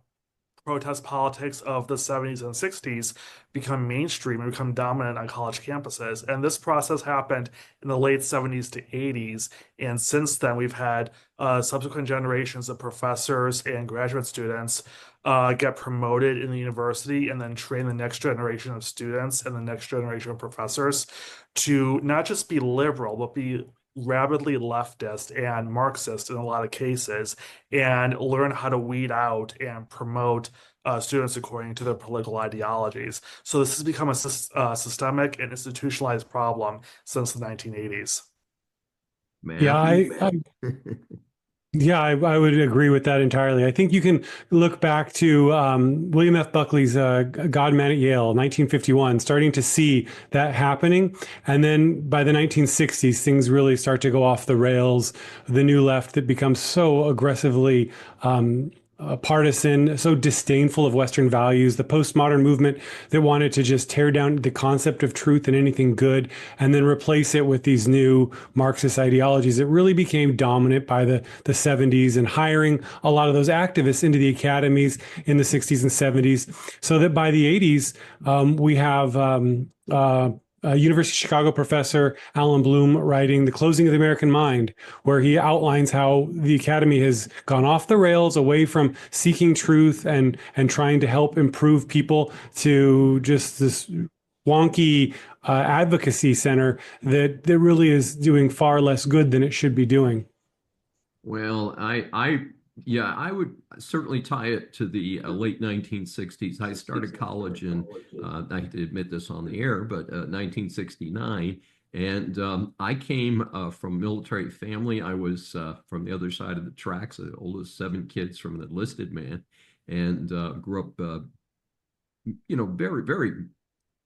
protest politics of the 70s and 60s become mainstream and become dominant on college campuses. And this process happened in the late 70s to 80s. And since then, we've had subsequent generations of professors and graduate students get promoted in the university and then train the next generation of students and the next generation of professors to not just be liberal, but be rabidly leftist and Marxist in a lot of cases, and learn how to weed out and promote students according to their political ideologies. So this has become a systemic and institutionalized problem since the 1980s. Yeah, I would agree with that entirely. I think you can look back to William F. Buckley's God Man at Yale, 1951, starting to see that happening. And then by the 1960s, things really start to go off the rails. The new left that becomes so aggressively partisan, so disdainful of Western values, the postmodern movement that wanted to just tear down the concept of truth and anything good, and then replace it with these new Marxist ideologies. It really became dominant by the 70s, and hiring a lot of those activists into the academies in the 60s and 70s, so that by the 80s, we have University of Chicago professor Alan Bloom writing The Closing of the American Mind, where he outlines how the academy has gone off the rails away from seeking truth and trying to help improve people to just this wonky advocacy center that really is doing far less good than it should be doing. Well, I would certainly tie it to the late 1960s. I started college in, I hate to admit this on the air, but 1969. And I came from a military family. I was from the other side of the tracks, the oldest 7 kids from an enlisted man, and grew up, very, very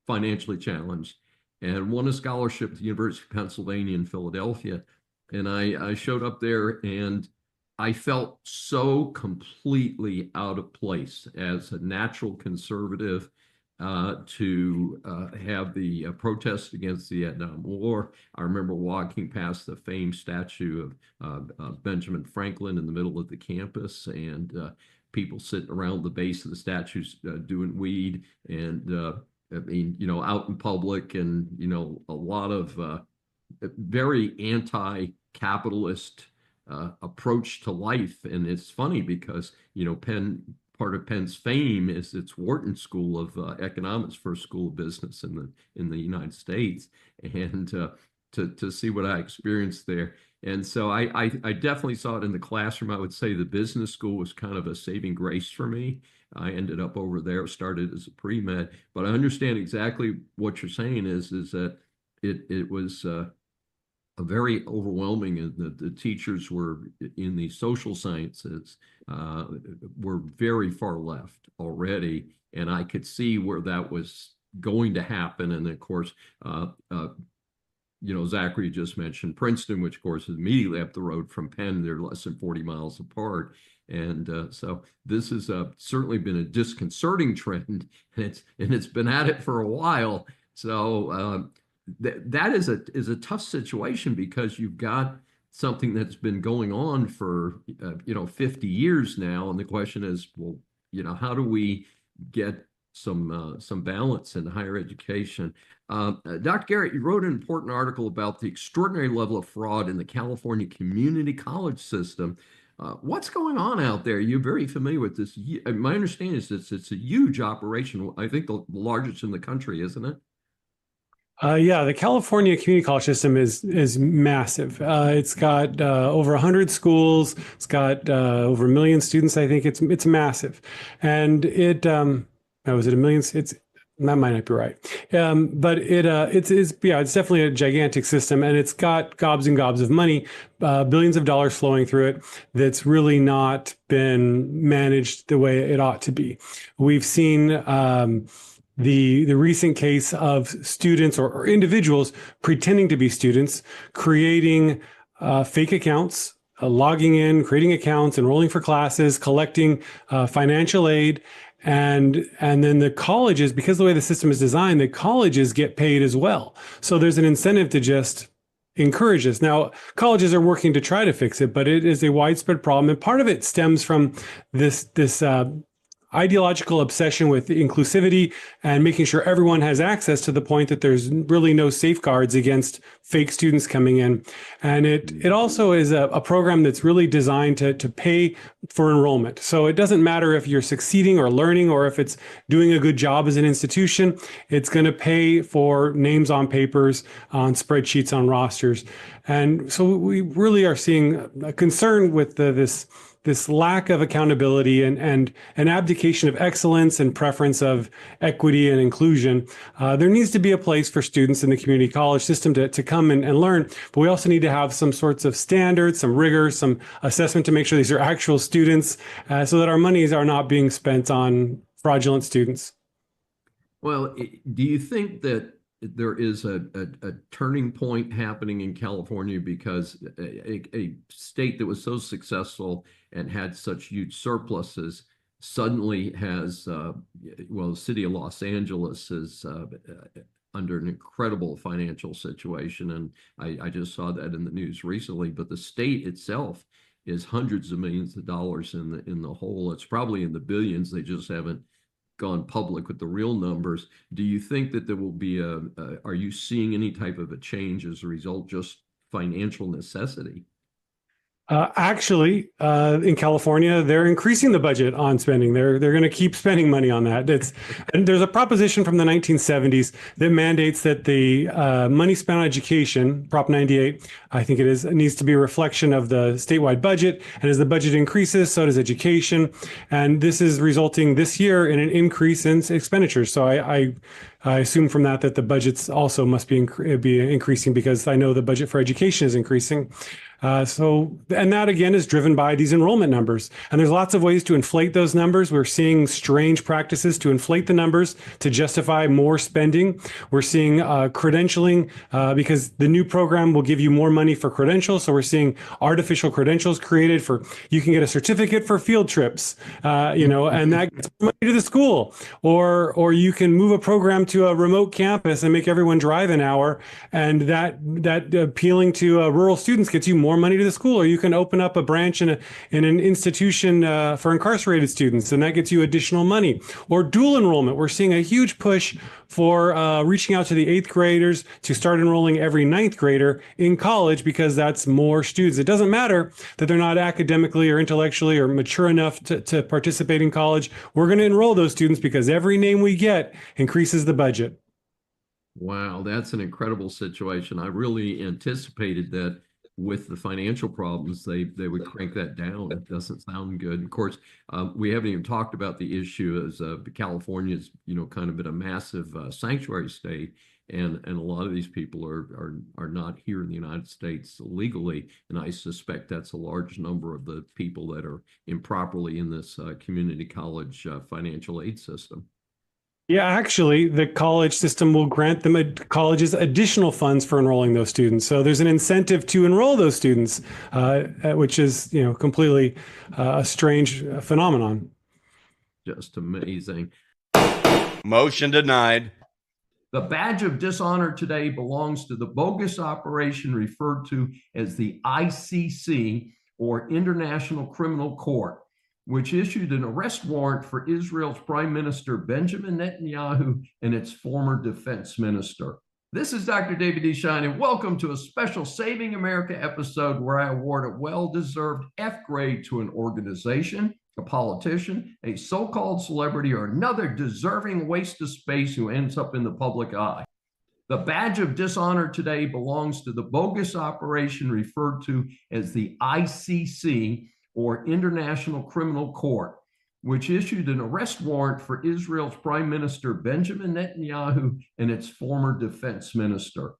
financially challenged, and won a scholarship at the University of Pennsylvania in Philadelphia. And I showed up there, and I felt so completely out of place as a natural conservative to have the protest against the Vietnam War. I remember walking past the famed statue of Benjamin Franklin in the middle of the campus, and people sitting around the base of the statues doing weed, and out in public, and a lot of very anti-capitalist approach to life. And it's funny because part of Penn's fame is its Wharton School of Economics, first school of business in the United States, and to see what I experienced there. And so I definitely saw it in the classroom. I would say the business school was kind of a saving grace for me. I ended up over there, started as a pre-med, but I understand exactly what you're saying is that it was very overwhelming, and the teachers were in the social sciences were very far left already, and I could see where that was going to happen. And of course, Zachary just mentioned Princeton, which of course is immediately up the road from Penn. They're less than 40 miles apart. And so this has certainly been a disconcerting trend, and it's been at it for a while. So that is a tough situation, because you've got something that's been going on for 50 years now, and the question is, well, how do we get some balance in higher education? Dr. Garrett, you wrote an important article about the extraordinary level of fraud in the California community college system. What's going on out there? You're very familiar with this. My understanding is it's a huge operation. I think the largest in the country, isn't it? Yeah, the California community college system is massive. It's got over 100 schools. It's got over 1 million students. I think it's massive, and was it 1 million? That might not be right, but it's definitely a gigantic system, and it's got gobs and gobs of money, billions of dollars flowing through it. That's really not been managed the way it ought to be. We've seen the recent case of students or individuals pretending to be students, creating fake accounts, logging in, creating accounts, enrolling for classes, collecting financial aid. And then the colleges, because the way the system is designed, the colleges get paid as well. So there's an incentive to just encourage this. Now, colleges are working to try to fix it, but it is a widespread problem. And part of it stems from this ideological obsession with inclusivity and making sure everyone has access, to the point that there's really no safeguards against fake students coming in. And it also is a program that's really designed to pay for enrollment. So it doesn't matter if you're succeeding or learning, or if it's doing a good job as an institution, it's going to pay for names on papers, on spreadsheets, on rosters. And so we really are seeing a concern with this lack of accountability and an abdication of excellence and preference of equity and inclusion. There needs to be a place for students in the community college system to come and learn, but we also need to have some sorts of standards, some rigor, some assessment to make sure these are actual students, so that our monies are not being spent on fraudulent students. Well, do you think that there is a turning point happening in California, because a state that was so successful and had such huge surpluses suddenly has, the city of Los Angeles is under an incredible financial situation. And I just saw that in the news recently, but the state itself is hundreds of millions of dollars in the hole. It's probably in the billions. They just haven't gone public with the real numbers. Do you think that there will be are you seeing any type of a change as a result, just financial necessity? Actually, in California, they're increasing the budget on spending. They're going to keep spending money on that. And there's a proposition from the 1970s that mandates that the money spent on education, Prop 98, I think it is, needs to be a reflection of the statewide budget. And as the budget increases, so does education. And this is resulting this year in an increase in expenditures. So I assume from that the budgets also must be increasing, because I know the budget for education is increasing. And that again is driven by these enrollment numbers. And there's lots of ways to inflate those numbers. We're seeing strange practices to inflate the numbers to justify more spending. We're seeing credentialing, because the new program will give you more money for credentials. So we're seeing artificial credentials created you can get a certificate for field trips, and that gets money to the school. Or you can move a program to a remote campus and make everyone drive an hour. And that appealing to rural students gets you more money to the school. Or you can open up a branch in an institution for incarcerated students, and that gets you additional money. Or dual enrollment. We're seeing a huge push for reaching out to the 8th graders to start enrolling every 9th grader in college, because that's more students. It doesn't matter that they're not academically or intellectually or mature enough to participate in college. We're going to enroll those students because every name we get increases the budget. Wow, that's an incredible situation. I really anticipated that with the financial problems, they would crank that down. It doesn't sound good. Of course, we haven't even talked about the issue as California's, kind of been a massive sanctuary state, and a lot of these people are not here in the United States legally, and I suspect that's a large number of the people that are improperly in this community college financial aid system. Yeah, actually, the college system will grant them colleges additional funds for enrolling those students. So there's an incentive to enroll those students, which is, completely a strange phenomenon. Just amazing. Motion denied. The badge of dishonor today belongs to the bogus operation referred to as the ICC, or International Criminal Court, which issued an arrest warrant for Israel's Prime Minister Benjamin Netanyahu and its former defense minister. This is Dr. David D. Schein, and welcome to a special Saving America episode where I award a well-deserved F grade to an organization, a politician, a so-called celebrity, or another deserving waste of space who ends up in the public eye. The badge of dishonor today belongs to the bogus operation referred to as the ICC, or International Criminal Court, which issued an arrest warrant for Israel's Prime Minister Benjamin Netanyahu and its former defense minister.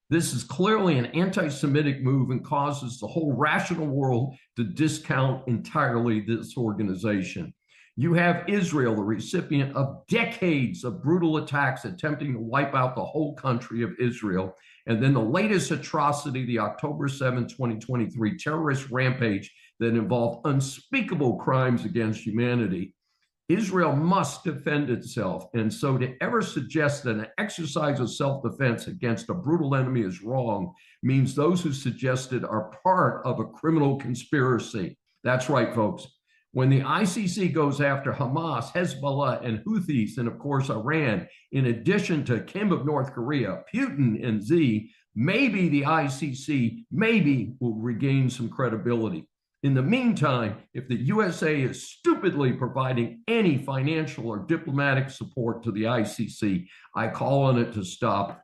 This is clearly an anti-Semitic move and causes the whole rational world to discount entirely this organization. You have Israel, the recipient of decades of brutal attacks attempting to wipe out the whole country of Israel, and then the latest atrocity, the October 7, 2023 terrorist rampage that involved unspeakable crimes against humanity. Israel must defend itself, and so to ever suggest that an exercise of self-defense against a brutal enemy is wrong means those who suggest it are part of a criminal conspiracy. That's right, folks. When the ICC goes after Hamas, Hezbollah, and Houthis, and of course Iran, in addition to Kim of North Korea, Putin, and Xi, maybe the ICC will regain some credibility. In the meantime, if the USA is stupidly providing any financial or diplomatic support to the ICC, I call on it to stop.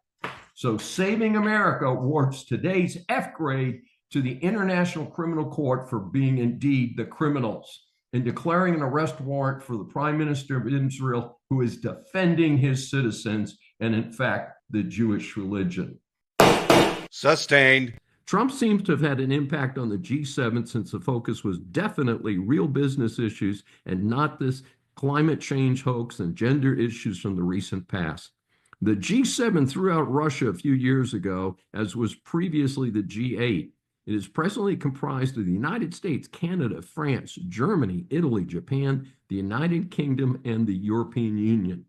So Saving America awards today's F grade to the International Criminal Court for being indeed the criminals and declaring an arrest warrant for the Prime Minister of Israel, who is defending his citizens and, in fact, the Jewish religion. Sustained. Trump seems to have had an impact on the G7 since the focus was definitely real business issues and not this climate change hoax and gender issues from the recent past. The G7 threw out Russia a few years ago, as was previously the G8. It is presently comprised of the United States, Canada, France, Germany, Italy, Japan, the United Kingdom, and the European Union.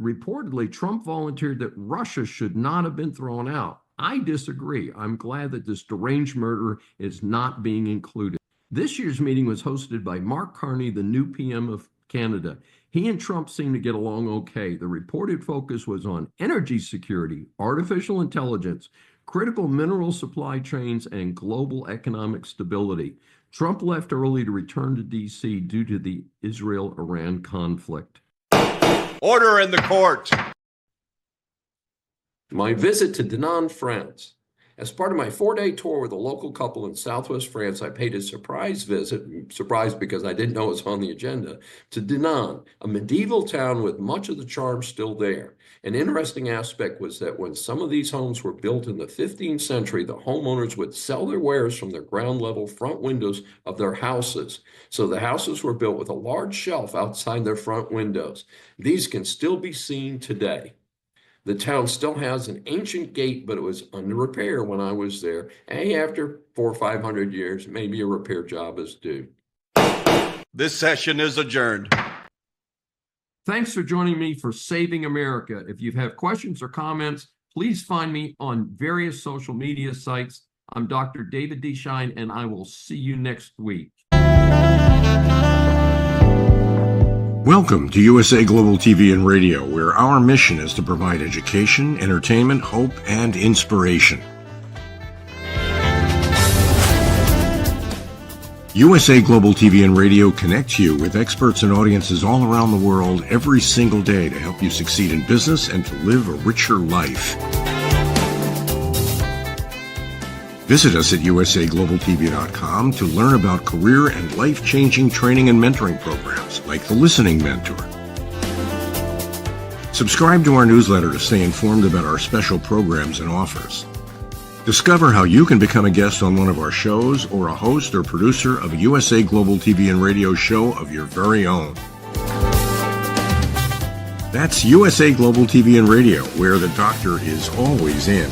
Reportedly, Trump volunteered that Russia should not have been thrown out. I disagree. I'm glad that this deranged murderer is not being included. This year's meeting was hosted by Mark Carney, the new PM of Canada. He and Trump seem to get along okay. The reported focus was on energy security, artificial intelligence, critical mineral supply chains, and global economic stability. Trump left early to return to D.C. due to the Israel-Iran conflict. Order in the court. My visit to Dinan, France. As part of my 4-day tour with a local couple in southwest France, I paid a surprise visit, surprised because I didn't know it was on the agenda, to Dinan, a medieval town with much of the charm still there. An interesting aspect was that when some of these homes were built in the 15th century, the homeowners would sell their wares from their ground level front windows of their houses. So the houses were built with a large shelf outside their front windows. These can still be seen today. The town still has an ancient gate, but it was under repair when I was there. And after 400 or 500 years, maybe a repair job is due. This session is adjourned. Thanks for joining me for Saving America. If you have questions or comments, please find me on various social media sites. I'm Dr. David D. Schein, and I will see you next week. Welcome to USA Global TV and Radio, where our mission is to provide education, entertainment, hope, and inspiration. USA Global TV and Radio connects you with experts and audiences all around the world every single day to help you succeed in business and to live a richer life. Visit us at usaglobaltv.com to learn about career and life-changing training and mentoring programs like the Listening Mentor. Subscribe to our newsletter to stay informed about our special programs and offers. Discover how you can become a guest on one of our shows or a host or producer of a USA Global TV and Radio show of your very own. That's USA Global TV and Radio, where the doctor is always in.